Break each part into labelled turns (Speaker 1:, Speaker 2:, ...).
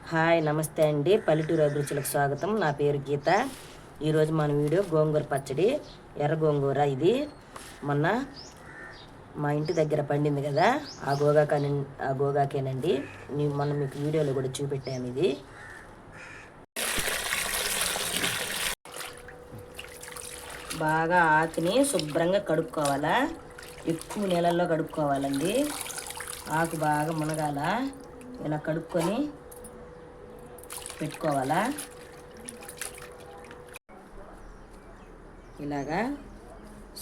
Speaker 1: Hi నమస్తే అండి. పల్లెటూరు అభిరుచులకు స్వాగతం. నా పేరు గీత. ఈరోజు మన వీడియో గోంగూర పచ్చడి. ఎర్ర గోంగూర ఇది మొన్న మా ఇంటి దగ్గర పండింది కదా, ఆ గోగాకేనండి. మొన్న మీకు వీడియోలో కూడా చూపెట్టాము. ఇది బాగా ఆకుని శుభ్రంగా కడుక్కోవాలా. ఎక్కువ నీళ్ళల్లో కడుక్కోవాలండి. ఆకు బాగా మునగాల. ఇలా కడుక్కొని పెట్టుకోవాలా. ఇలాగా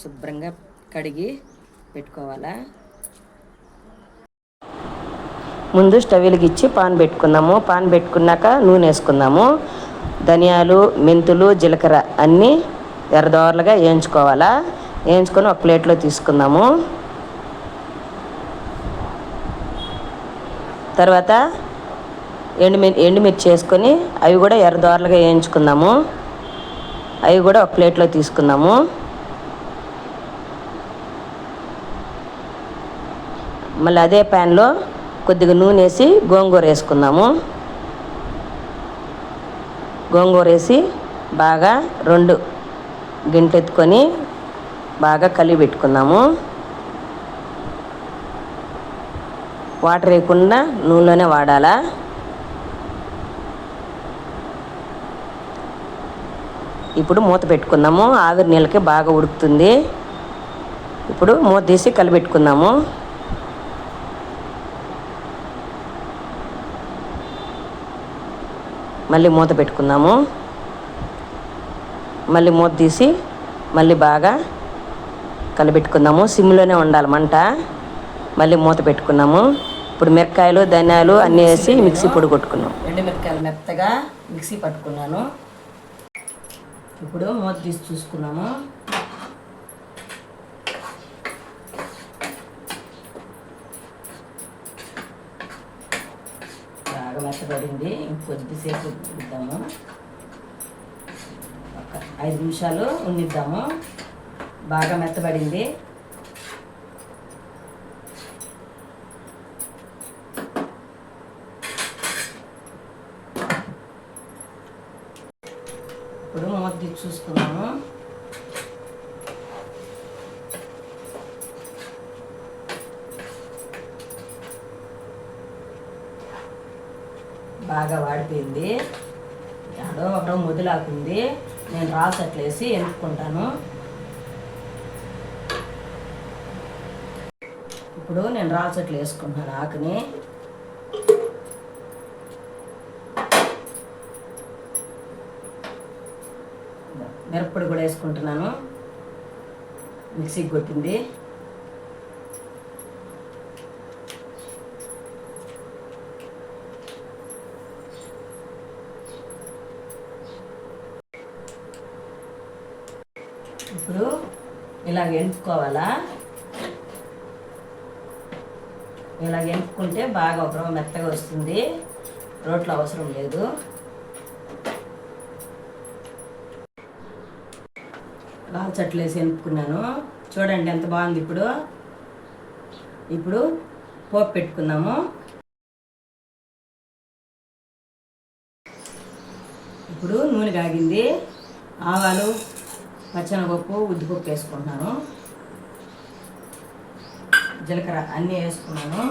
Speaker 1: శుభ్రంగా కడిగి పెట్టుకోవాలా. ముందు స్టవ్ వెలిగించి పాన్ పెట్టుకుందాము. పాన్ పెట్టుకున్నాక నూనె వేసుకుందాము. ధనియాలు, మెంతులు, జీలకర్ర అన్నీ ఎర్రదోరలుగా వేయించుకోవాలా. వేయించుకొని ఒక ప్లేట్లో తీసుకుందాము. తర్వాత ఎండుమిర్చి వేసుకొని అవి కూడా ఎర్రదోరలుగా వేయించుకుందాము. అవి కూడా ఒక ప్లేట్లో తీసుకుందాము. మళ్ళీ అదే ప్యాన్లో కొద్దిగా నూనె వేసి గోంగూర వేసుకుందాము. గోంగూర వేసి బాగా 2 గింటలు ఎత్తుకొని బాగా కలిపి పెట్టుకుందాము. వాటర్ వేయకుండా నూనెలోనే వాడాలా. ఇప్పుడు మూత పెట్టుకుందాము. ఆవిరి నీళ్ళకి బాగా ఉడుకుతుంది. ఇప్పుడు మూత తీసి కలిపెట్టుకుందాము. మళ్ళీ మూత పెట్టుకుందాము. మళ్ళీ మూత తీసి మళ్ళీ బాగా కలిపెట్టుకుందాము. సిమ్లోనే ఉండాలి మంట. మళ్ళీ మూత పెట్టుకున్నాము. ఇప్పుడు మిరపకాయలు, ధనియాలు అన్నీ వేసి మిక్సీ పొడి కొట్టుకున్నాం. ఎండుమిరపకాయలు మెత్తగా మిక్సీ పట్టుకున్నాను. ఇప్పుడు మూత తీసి చూసుకున్నాము. బాగా మెత్తపడింది. ఇంకొద్దిసేపు ఉడిద్దాము. ఒక 5 నిమిషాలు ఉండిద్దాము. బాగా మెత్తపడింది. ఇప్పుడు మూత తీసి చూసుకున్నాము. బాగా వాడిపోయింది. ఏడో ఒకటో ముదిలాకుంది. నేను రాసట్లేసి ఎనుక్కుంటాను. ఇప్పుడు నేను రాసట్లు వేసుకుంటున్నాను ఆకుని. మిరప్పొడి కూడా వేసుకుంటున్నాను. మిక్సీకి కొట్టింది. ఇప్పుడు ఇలాగ ఎంపుకోవాలా. ఇలాగ ఎంపుకుంటే బాగా ఒక మెత్తగా వస్తుంది. రోట్లో అవసరం లేదు. లాల్ చెట్లు వేసి ఎనుపుకున్నాను. చూడండి ఎంత బాగుంది. ఇప్పుడు పోపు పెట్టుకుందాము. ఇప్పుడు నూనె కాగింది. ఆవాలు, పచ్చనపప్పు, ఉద్దిపప్పు వేసుకుంటున్నాను. జీలకర్ర అన్నీ వేసుకున్నాను.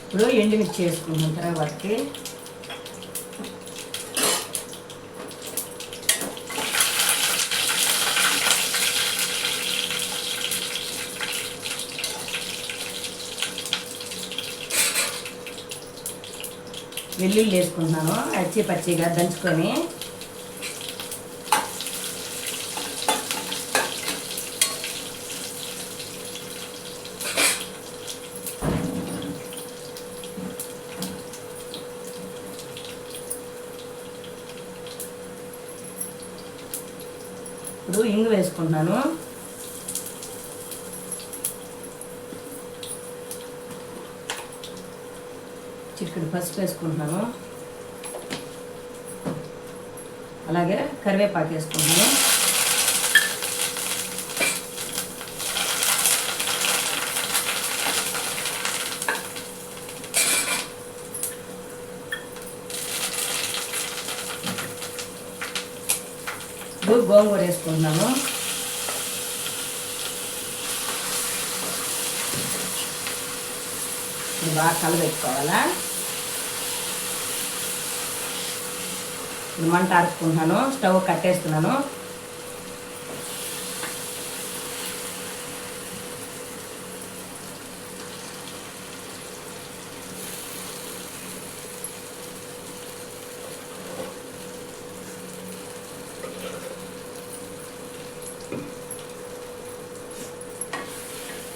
Speaker 1: ఇప్పుడు ఎండుమిర్చి వేసుకుంటున్నాను. తర్వాతకి వెల్లుల్లి వేసుకుంటున్నాను. పచ్చిగా దంచుకొని. ఇప్పుడు ఇంగు వేసుకుంటున్నాను. చిటికెడు పసుపు వేసుకుంటున్నాను. అలాగే కరివేపాకు వేసుకుంటున్నాను. ఇప్పుడు గోంగూర వేసుకుంటున్నాను. ఇది బాగా కలబెట్టుకోవాలా. ఇప్పుడు మంట ఆడుకుంటున్నాను, స్టవ్ కట్టేస్తున్నాను.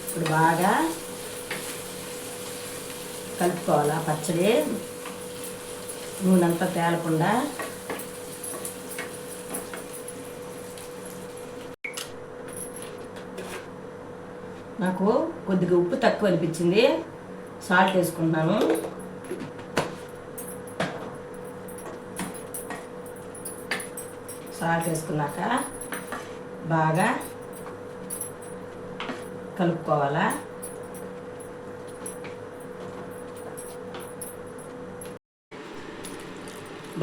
Speaker 1: ఇప్పుడు బాగా కలుపుకోవాలా పచ్చడి, నూనెంతా తేలకుండా. నాకు కొద్దిగా ఉప్పు తక్కువ అనిపించింది, సాల్ట్ వేసుకుంటున్నాను. సాల్ట్ వేసుకున్నాక బాగా కలుపుకోవాలా.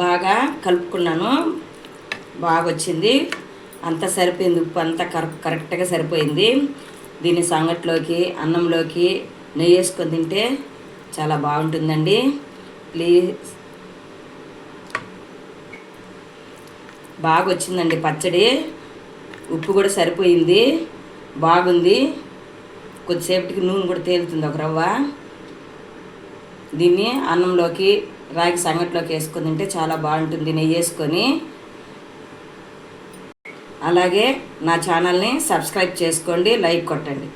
Speaker 1: బాగా కలుపుకున్నాను, బాగా వచ్చింది, అంతా సరిపోయింది, ఉప్పు అంతా కరెక్ట్గా సరిపోయింది. దీన్ని సంగట్లోకి, అన్నంలోకి నెయ్యి వేసుకొని తింటే చాలా బాగుంటుందండి. ప్లీజ్, బాగా వచ్చిందండి పచ్చడి, ఉప్పు కూడా సరిపోయింది, బాగుంది. కొద్దిసేపటికి నూనె కూడా తేలుతుంది ఒక రవ్వ. దీన్ని అన్నంలోకి, రాగి సంగట్లోకి వేసుకొని తింటే చాలా బాగుంటుంది నెయ్యి వేసుకొని. అలాగే నా ఛానల్ని సబ్స్క్రైబ్ చేసుకోండి, లైక్ కొట్టండి.